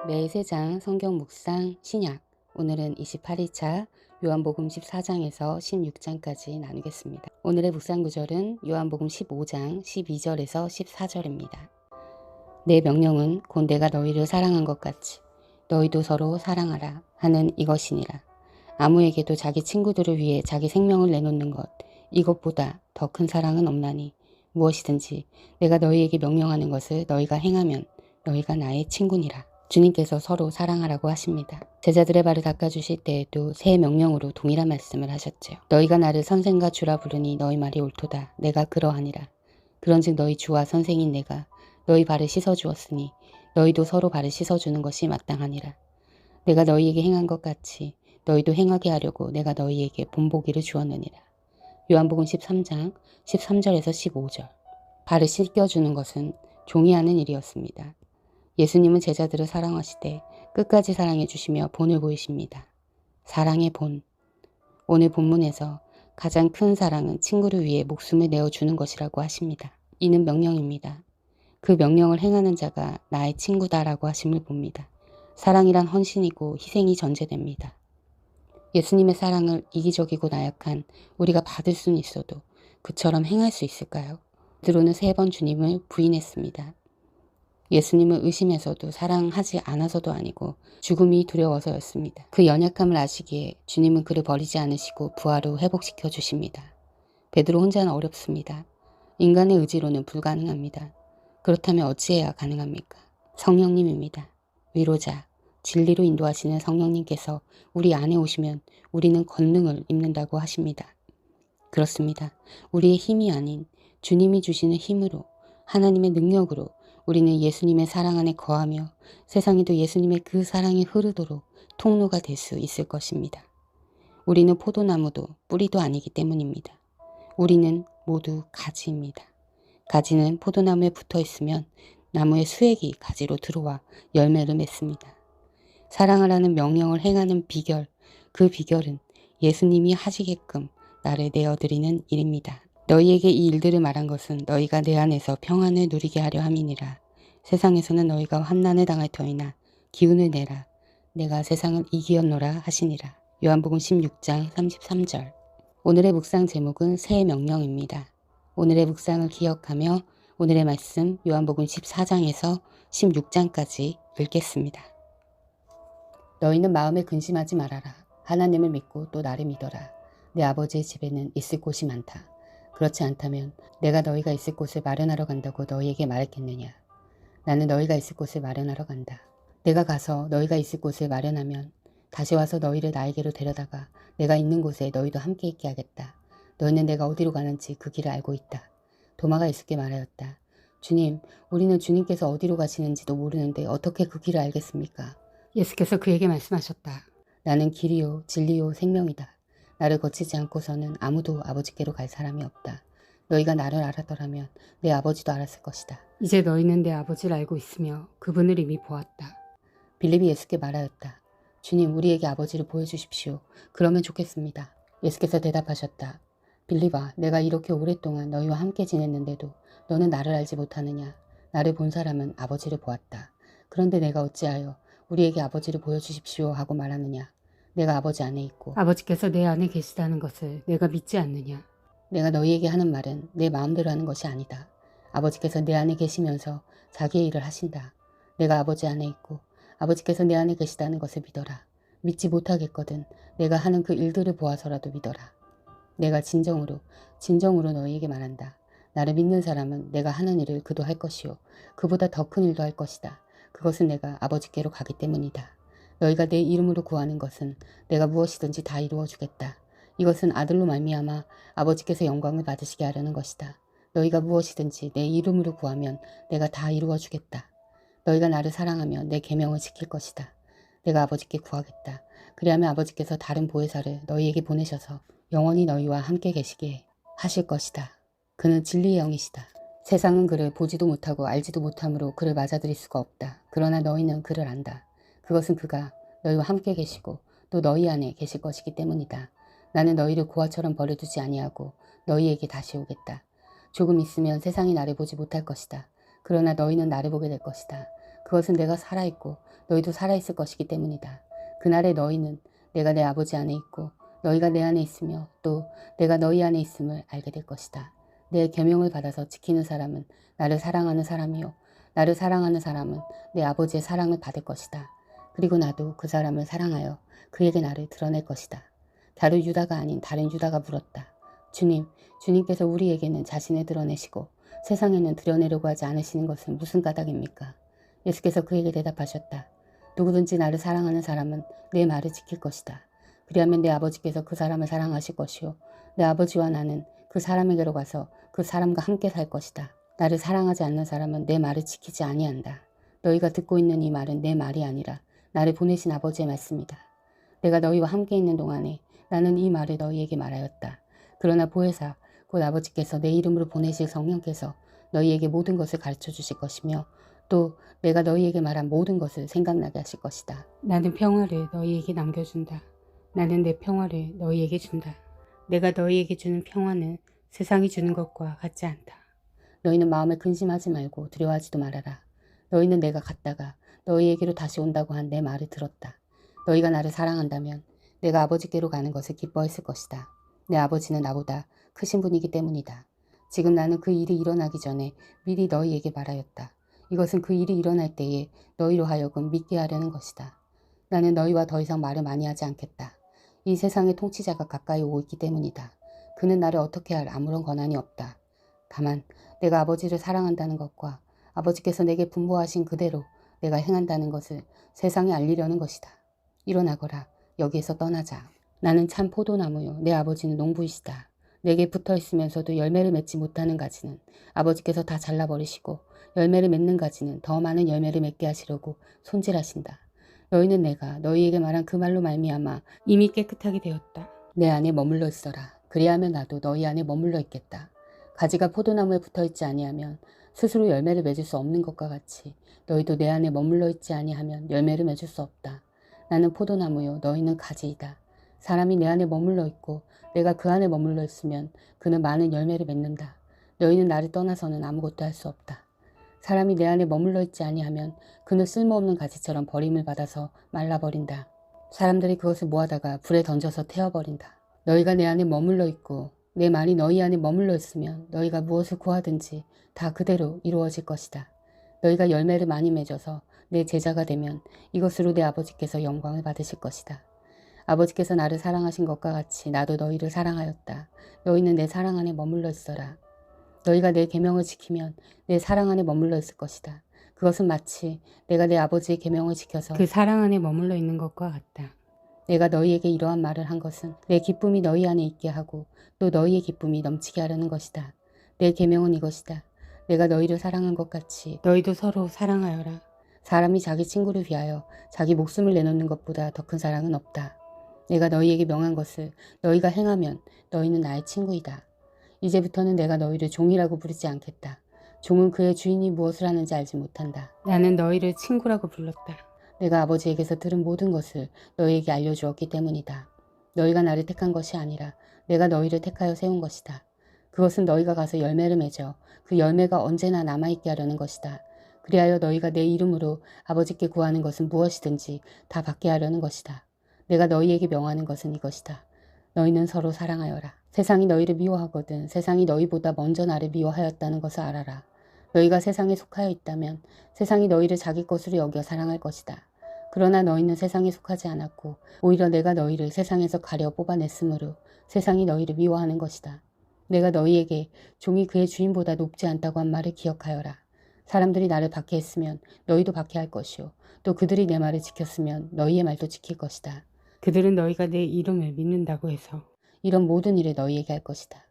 매 3장 성경 묵상 신약. 오늘은 28일차 요한복음 14장에서 16장까지 나누겠습니다. 오늘의 묵상 구절은 요한복음 15장 12절에서 14절입니다. 내 명령은 곧 내가 너희를 사랑한 것 같이 너희도 서로 사랑하라 하는 이것이니라. 아무에게도 자기 친구들을 위해 자기 생명을 내놓는 것, 이것보다 더 큰 사랑은 없나니 무엇이든지 내가 너희에게 명령하는 것을 너희가 행하면 너희가 나의 친구니라. 주님께서 서로 사랑하라고 하십니다. 제자들의 발을 닦아주실 때에도 새 명령으로 동일한 말씀을 하셨죠. 너희가 나를 선생과 주라 부르니 너희 말이 옳도다. 내가 그러하니라. 그런즉 너희 주와 선생인 내가 너희 발을 씻어주었으니 너희도 서로 발을 씻어주는 것이 마땅하니라. 내가 너희에게 행한 것 같이 너희도 행하게 하려고 내가 너희에게 본보기를 주었느니라. 요한복음 13장 13절에서 15절. 발을 씻겨주는 것은 종이 하는 일이었습니다. 예수님은 제자들을 사랑하시되 끝까지 사랑해 주시며 본을 보이십니다. 사랑의 본. 오늘 본문에서 가장 큰 사랑은 친구를 위해 목숨을 내어주는 것이라고 하십니다. 이는 명령입니다. 그 명령을 행하는 자가 나의 친구다라고 하심을 봅니다. 사랑이란 헌신이고 희생이 전제됩니다. 예수님의 사랑을 이기적이고 나약한 우리가 받을 수는 있어도 그처럼 행할 수 있을까요? 베드로는 3번 주님을 부인했습니다. 예수님을 의심해서도 사랑하지 않아서도 아니고 죽음이 두려워서였습니다. 그 연약함을 아시기에 주님은 그를 버리지 않으시고 부활로 회복시켜 주십니다. 베드로 혼자는 어렵습니다. 인간의 의지로는 불가능합니다. 그렇다면 어찌해야 가능합니까? 성령님입니다. 위로자, 진리로 인도하시는 성령님께서 우리 안에 오시면 우리는 권능을 입는다고 하십니다. 그렇습니다. 우리의 힘이 아닌 주님이 주시는 힘으로, 하나님의 능력으로 우리는 예수님의 사랑 안에 거하며 세상에도 예수님의 그 사랑이 흐르도록 통로가 될 수 있을 것입니다. 우리는 포도나무도 뿌리도 아니기 때문입니다. 우리는 모두 가지입니다. 가지는 포도나무에 붙어 있으면 나무의 수액이 가지로 들어와 열매를 맺습니다. 사랑하라는 명령을 행하는 비결, 그 비결은 예수님이 하시게끔 나를 내어드리는 일입니다. 너희에게 이 일들을 말한 것은 너희가 내 안에서 평안을 누리게 하려 함이니라. 세상에서는 너희가 환난을 당할 터이나 기운을 내라. 내가 세상을 이기었노라 하시니라. 요한복음 16장 33절. 오늘의 묵상 제목은 새 명령입니다. 오늘의 묵상을 기억하며 오늘의 말씀 요한복음 14장에서 16장까지 읽겠습니다. 너희는 마음에 근심하지 말아라. 하나님을 믿고 또 나를 믿어라. 내 아버지의 집에는 있을 곳이 많다. 그렇지 않다면 내가 너희가 있을 곳을 마련하러 간다고 너희에게 말했겠느냐. 나는 너희가 있을 곳을 마련하러 간다. 내가 가서 너희가 있을 곳을 마련하면 다시 와서 너희를 나에게로 데려다가 내가 있는 곳에 너희도 함께 있게 하겠다. 너희는 내가 어디로 가는지 그 길을 알고 있다. 도마가 예수께 말하였다. 주님, 우리는 주님께서 어디로 가시는지도 모르는데 어떻게 그 길을 알겠습니까? 예수께서 그에게 말씀하셨다. 나는 길이요 진리요 생명이다. 나를 거치지 않고서는 아무도 아버지께로 갈 사람이 없다. 너희가 나를 알았더라면 내 아버지도 알았을 것이다. 이제 너희는 내 아버지를 알고 있으며 그분을 이미 보았다. 빌립이 예수께 말하였다. 주님, 우리에게 아버지를 보여주십시오. 그러면 좋겠습니다. 예수께서 대답하셨다. 빌립아, 내가 이렇게 오랫동안 너희와 함께 지냈는데도 너는 나를 알지 못하느냐. 나를 본 사람은 아버지를 보았다. 그런데 내가 어찌하여 우리에게 아버지를 보여주십시오 하고 말하느냐. 내가 아버지 안에 있고 아버지께서 내 안에 계시다는 것을 내가 믿지 않느냐. 내가 너희에게 하는 말은 내 마음대로 하는 것이 아니다. 아버지께서 내 안에 계시면서 자기의 일을 하신다. 내가 아버지 안에 있고 아버지께서 내 안에 계시다는 것을 믿어라. 믿지 못하겠거든 내가 하는 그 일들을 보아서라도 믿어라. 내가 진정으로 너희에게 말한다. 나를 믿는 사람은 내가 하는 일을 그도 할 것이요 그보다 더 큰 일도 할 것이다. 그것은 내가 아버지께로 가기 때문이다. 너희가 내 이름으로 구하는 것은 내가 무엇이든지 다 이루어 주겠다. 이것은 아들로 말미암아 아버지께서 영광을 받으시게 하려는 것이다. 너희가 무엇이든지 내 이름으로 구하면 내가 다 이루어 주겠다. 너희가 나를 사랑하면 내 계명을 지킬 것이다. 내가 아버지께 구하겠다. 그리하면 아버지께서 다른 보혜사를 너희에게 보내셔서 영원히 너희와 함께 계시게 하실 것이다. 그는 진리의 영이시다. 세상은 그를 보지도 못하고 알지도 못하므로 그를 맞아들일 수가 없다. 그러나 너희는 그를 안다. 그것은 그가 너희와 함께 계시고 또 너희 안에 계실 것이기 때문이다. 나는 너희를 고아처럼 버려두지 아니하고 너희에게 다시 오겠다. 조금 있으면 세상이 나를 보지 못할 것이다. 그러나 너희는 나를 보게 될 것이다. 그것은 내가 살아있고 너희도 살아있을 것이기 때문이다. 그날의 너희는 내가 내 아버지 안에 있고 너희가 내 안에 있으며 또 내가 너희 안에 있음을 알게 될 것이다. 내 계명을 받아서 지키는 사람은 나를 사랑하는 사람이요 나를 사랑하는 사람은 내 아버지의 사랑을 받을 것이다. 그리고 나도 그 사람을 사랑하여 그에게 나를 드러낼 것이다. 다른 유다가 아닌 다른 유다가 물었다. 주님께서 우리에게는 자신을 드러내시고 세상에는 드러내려고 하지 않으시는 것은 무슨 까닭입니까? 예수께서 그에게 대답하셨다. 누구든지 나를 사랑하는 사람은 내 말을 지킬 것이다. 그리하면 내 아버지께서 그 사람을 사랑하실 것이요 내 아버지와 나는 그 사람에게로 가서 그 사람과 함께 살 것이다. 나를 사랑하지 않는 사람은 내 말을 지키지 아니한다. 너희가 듣고 있는 이 말은 내 말이 아니라 나를 보내신 아버지의 말씀이다. 내가 너희와 함께 있는 동안에 나는 이 말을 너희에게 말하였다. 그러나 보혜사 곧 아버지께서 내 이름으로 보내실 성령께서 너희에게 모든 것을 가르쳐 주실 것이며 또 내가 너희에게 말한 모든 것을 생각나게 하실 것이다. 나는 평화를 너희에게 남겨준다. 나는 내 평화를 너희에게 준다. 내가 너희에게 주는 평화는 세상이 주는 것과 같지 않다. 너희는 마음에 근심하지 말고 두려워하지도 말아라. 너희는 내가 갔다가 너희에게로 다시 온다고 한 내 말을 들었다. 너희가 나를 사랑한다면 내가 아버지께로 가는 것을 기뻐했을 것이다. 내 아버지는 나보다 크신 분이기 때문이다. 지금 나는 그 일이 일어나기 전에 미리 너희에게 말하였다. 이것은 그 일이 일어날 때에 너희로 하여금 믿게 하려는 것이다. 나는 너희와 더 이상 말을 많이 하지 않겠다. 이 세상의 통치자가 가까이 오고 있기 때문이다. 그는 나를 어떻게 할 아무런 권한이 없다. 다만 내가 아버지를 사랑한다는 것과 아버지께서 내게 분부하신 그대로 내가 행한다는 것을 세상에 알리려는 것이다. 일어나거라. 여기에서 떠나자. 나는 참 포도나무요. 내 아버지는 농부이시다. 내게 붙어 있으면서도 열매를 맺지 못하는 가지는 아버지께서 다 잘라버리시고 열매를 맺는 가지는 더 많은 열매를 맺게 하시려고 손질하신다. 너희는 내가 너희에게 말한 그 말로 말미암아 이미 깨끗하게 되었다. 내 안에 머물러 있어라. 그리하면 나도 너희 안에 머물러 있겠다. 가지가 포도나무에 붙어 있지 아니하면 스스로 열매를 맺을 수 없는 것과 같이 너희도 내 안에 머물러 있지 아니하면 열매를 맺을 수 없다. 나는 포도나무요 너희는 가지이다. 사람이 내 안에 머물러 있고 내가 그 안에 머물러 있으면 그는 많은 열매를 맺는다. 너희는 나를 떠나서는 아무것도 할 수 없다. 사람이 내 안에 머물러 있지 아니하면 그는 쓸모없는 가지처럼 버림을 받아서 말라버린다. 사람들이 그것을 모아다가 불에 던져서 태워버린다. 너희가 내 안에 머물러 있고 내 말이 너희 안에 머물러 있으면 너희가 무엇을 구하든지 다 그대로 이루어질 것이다. 너희가 열매를 많이 맺어서 내 제자가 되면 이것으로 내 아버지께서 영광을 받으실 것이다. 아버지께서 나를 사랑하신 것과 같이 나도 너희를 사랑하였다. 너희는 내 사랑 안에 머물러 있어라. 너희가 내 계명을 지키면 내 사랑 안에 머물러 있을 것이다. 그것은 마치 내가 내 아버지의 계명을 지켜서 그 사랑 안에 머물러 있는 것과 같다. 내가 너희에게 이러한 말을 한 것은 내 기쁨이 너희 안에 있게 하고 또 너희의 기쁨이 넘치게 하려는 것이다. 내 계명은 이것이다. 내가 너희를 사랑한 것 같이 너희도 서로 사랑하여라. 사람이 자기 친구를 위하여 자기 목숨을 내놓는 것보다 더 큰 사랑은 없다. 내가 너희에게 명한 것을 너희가 행하면 너희는 나의 친구이다. 이제부터는 내가 너희를 종이라고 부르지 않겠다. 종은 그의 주인이 무엇을 하는지 알지 못한다. 나는 너희를 친구라고 불렀다. 내가 아버지에게서 들은 모든 것을 너희에게 알려주었기 때문이다. 너희가 나를 택한 것이 아니라 내가 너희를 택하여 세운 것이다. 그것은 너희가 가서 열매를 맺어 그 열매가 언제나 남아있게 하려는 것이다. 그리하여 너희가 내 이름으로 아버지께 구하는 것은 무엇이든지 다 받게 하려는 것이다. 내가 너희에게 명하는 것은 이것이다. 너희는 서로 사랑하여라. 세상이 너희를 미워하거든 세상이 너희보다 먼저 나를 미워하였다는 것을 알아라. 너희가 세상에 속하여 있다면 세상이 너희를 자기 것으로 여겨 사랑할 것이다. 그러나 너희는 세상에 속하지 않았고 오히려 내가 너희를 세상에서 가려 뽑아냈으므로 세상이 너희를 미워하는 것이다. 내가 너희에게 종이 그의 주인보다 높지 않다고 한 말을 기억하여라. 사람들이 나를 박해했으면 너희도 박해할 것이요 또 그들이 내 말을 지켰으면 너희의 말도 지킬 것이다. 그들은 너희가 내 이름을 믿는다고 해서 이런 모든 일을 너희에게 할 것이다.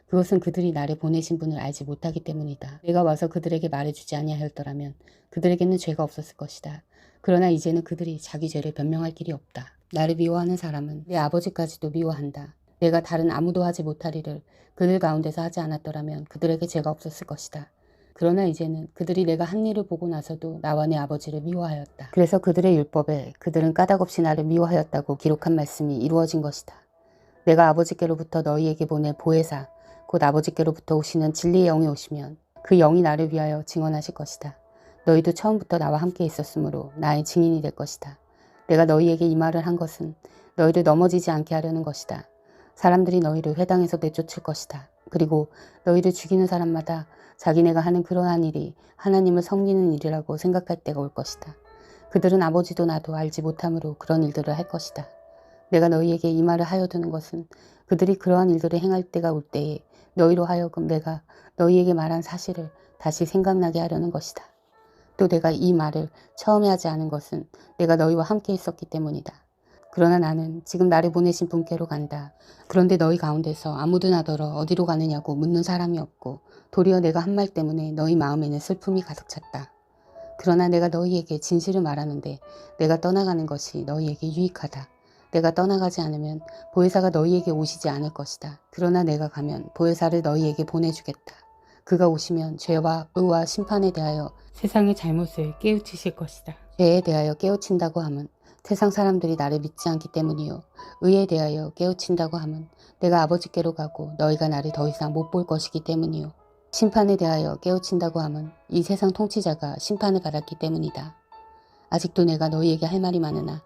그것은 그들이 나를 보내신 분을 알지 못하기 때문이다. 내가 와서 그들에게 말해주지 아니하였더라면 그들에게는 죄가 없었을 것이다. 그러나 이제는 그들이 자기 죄를 변명할 길이 없다. 나를 미워하는 사람은 내 아버지까지도 미워한다. 내가 다른 아무도 하지 못할 일을 그들 가운데서 하지 않았더라면 그들에게 죄가 없었을 것이다. 그러나 이제는 그들이 내가 한 일을 보고 나서도 나와 내 아버지를 미워하였다. 그래서 그들의 율법에 그들은 까닭없이 나를 미워하였다고 기록한 말씀이 이루어진 것이다. 내가 아버지께로부터 너희에게 보낼 보혜사 곧 아버지께로부터 오시는 진리의 영이 오시면 그 영이 나를 위하여 증언하실 것이다. 너희도 처음부터 나와 함께 있었으므로 나의 증인이 될 것이다. 내가 너희에게 이 말을 한 것은 너희를 넘어지지 않게 하려는 것이다. 사람들이 너희를 회당에서 내쫓을 것이다. 그리고 너희를 죽이는 사람마다 자기네가 하는 그러한 일이 하나님을 섬기는 일이라고 생각할 때가 올 것이다. 그들은 아버지도 나도 알지 못함으로 그런 일들을 할 것이다. 내가 너희에게 이 말을 하여두는 것은 그들이 그러한 일들을 행할 때가 올 때에 너희로 하여금 내가 너희에게 말한 사실을 다시 생각나게 하려는 것이다. 또 내가 이 말을 처음에 하지 않은 것은 내가 너희와 함께 있었기 때문이다. 그러나 나는 지금 나를 보내신 분께로 간다. 그런데 너희 가운데서 아무도 나더러 어디로 가느냐고 묻는 사람이 없고 도리어 내가 한 말 때문에 너희 마음에는 슬픔이 가득 찼다. 그러나 내가 너희에게 진실을 말하는데 내가 떠나가는 것이 너희에게 유익하다. 내가 떠나가지 않으면 보혜사가 너희에게 오시지 않을 것이다. 그러나 내가 가면 보혜사를 너희에게 보내주겠다. 그가 오시면 죄와 의와 심판에 대하여 세상의 잘못을 깨우치실 것이다. 죄에 대하여 깨우친다고 함은 세상 사람들이 나를 믿지 않기 때문이요. 의에 대하여 깨우친다고 함은 내가 아버지께로 가고 너희가 나를 더 이상 못 볼 것이기 때문이요. 심판에 대하여 깨우친다고 함은 이 세상 통치자가 심판을 받았기 때문이다. 아직도 내가 너희에게 할 말이 많으나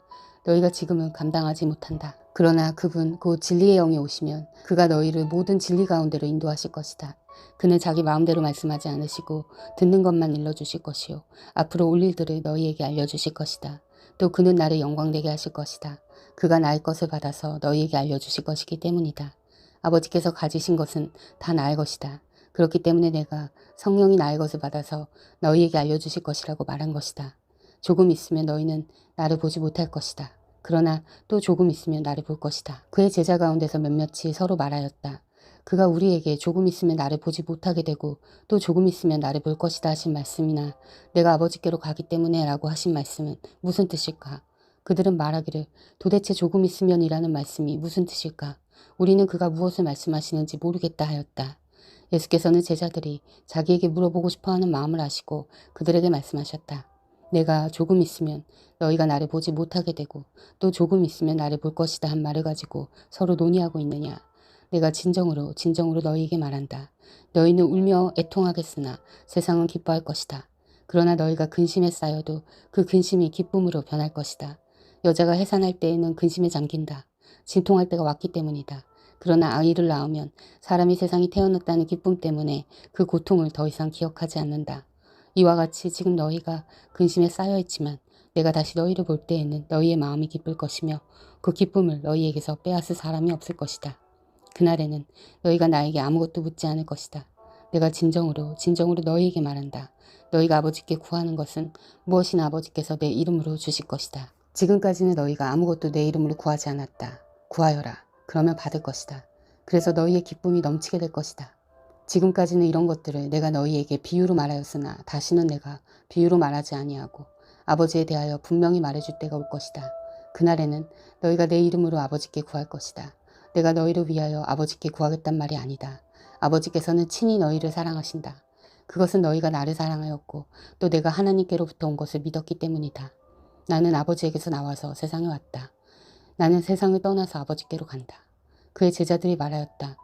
너희가 지금은 감당하지 못한다. 그러나 그분 곧 진리의 영이 오시면 그가 너희를 모든 진리 가운데로 인도하실 것이다. 그는 자기 마음대로 말씀하지 않으시고 듣는 것만 일러주실 것이요. 앞으로 올 일들을 너희에게 알려주실 것이다. 또 그는 나를 영광되게 하실 것이다. 그가 나의 것을 받아서 너희에게 알려주실 것이기 때문이다. 아버지께서 가지신 것은 다 나의 것이다. 그렇기 때문에 내가 성령이 나의 것을 받아서 너희에게 알려주실 것이라고 말한 것이다. 조금 있으면 너희는 나를 보지 못할 것이다. 그러나 또 조금 있으면 나를 볼 것이다. 그의 제자 가운데서 몇몇이 서로 말하였다. 그가 우리에게 조금 있으면 나를 보지 못하게 되고 또 조금 있으면 나를 볼 것이다 하신 말씀이나 내가 아버지께로 가기 때문에 라고 하신 말씀은 무슨 뜻일까? 그들은 말하기를 도대체 조금 있으면이라는 말씀이 무슨 뜻일까? 우리는 그가 무엇을 말씀하시는지 모르겠다 하였다. 예수께서는 제자들이 자기에게 물어보고 싶어하는 마음을 아시고 그들에게 말씀하셨다. 내가 조금 있으면 너희가 나를 보지 못하게 되고 또 조금 있으면 나를 볼 것이다 한 말을 가지고 서로 논의하고 있느냐. 내가 진정으로 너희에게 말한다. 너희는 울며 애통하겠으나 세상은 기뻐할 것이다. 그러나 너희가 근심에 쌓여도 그 근심이 기쁨으로 변할 것이다. 여자가 해산할 때에는 근심에 잠긴다. 진통할 때가 왔기 때문이다. 그러나 아이를 낳으면 사람이 세상이 태어났다는 기쁨 때문에 그 고통을 더 이상 기억하지 않는다. 이와 같이 지금 너희가 근심에 쌓여 있지만 내가 다시 너희를 볼 때에는 너희의 마음이 기쁠 것이며 그 기쁨을 너희에게서 빼앗을 사람이 없을 것이다. 그날에는 너희가 나에게 아무것도 묻지 않을 것이다. 내가 진정으로 너희에게 말한다. 너희가 아버지께 구하는 것은 무엇이나 아버지께서 내 이름으로 주실 것이다. 지금까지는 너희가 아무것도 내 이름으로 구하지 않았다. 구하여라. 그러면 받을 것이다. 그래서 너희의 기쁨이 넘치게 될 것이다. 지금까지는 이런 것들을 내가 너희에게 비유로 말하였으나 다시는 내가 비유로 말하지 아니하고 아버지에 대하여 분명히 말해줄 때가 올 것이다. 그날에는 너희가 내 이름으로 아버지께 구할 것이다. 내가 너희를 위하여 아버지께 구하겠단 말이 아니다. 아버지께서는 친히 너희를 사랑하신다. 그것은 너희가 나를 사랑하였고 또 내가 하나님께로부터 온 것을 믿었기 때문이다. 나는 아버지에게서 나와서 세상에 왔다. 나는 세상을 떠나서 아버지께로 간다. 그의 제자들이 말하였다.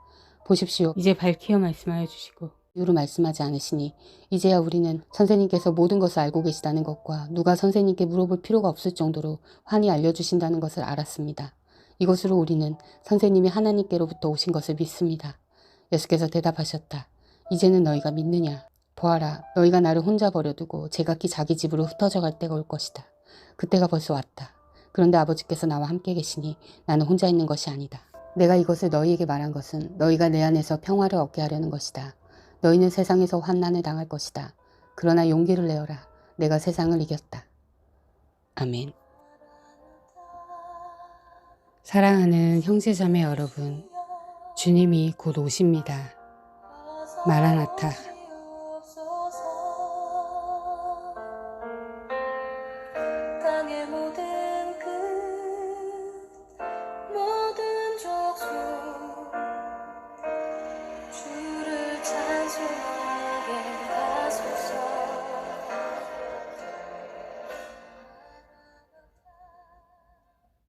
보십시오. 이제 밝히어 말씀하여 주시고 이유로 말씀하지 않으시니 이제야 우리는 선생님께서 모든 것을 알고 계시다는 것과 누가 선생님께 물어볼 필요가 없을 정도로 환히 알려주신다는 것을 알았습니다. 이것으로 우리는 선생님이 하나님께로부터 오신 것을 믿습니다. 예수께서 대답하셨다. 이제는 너희가 믿느냐? 보아라, 너희가 나를 혼자 버려두고 제각기 자기 집으로 흩어져 갈 때가 올 것이다. 그때가 벌써 왔다. 그런데 아버지께서 나와 함께 계시니 나는 혼자 있는 것이 아니다. 내가 이것을 너희에게 말한 것은 너희가 내 안에서 평화를 얻게 하려는 것이다. 너희는 세상에서 환난을 당할 것이다. 그러나 용기를 내어라. 내가 세상을 이겼다. 아멘. 사랑하는 형제자매 여러분, 주님이 곧 오십니다. 마라나타. 땅의 모든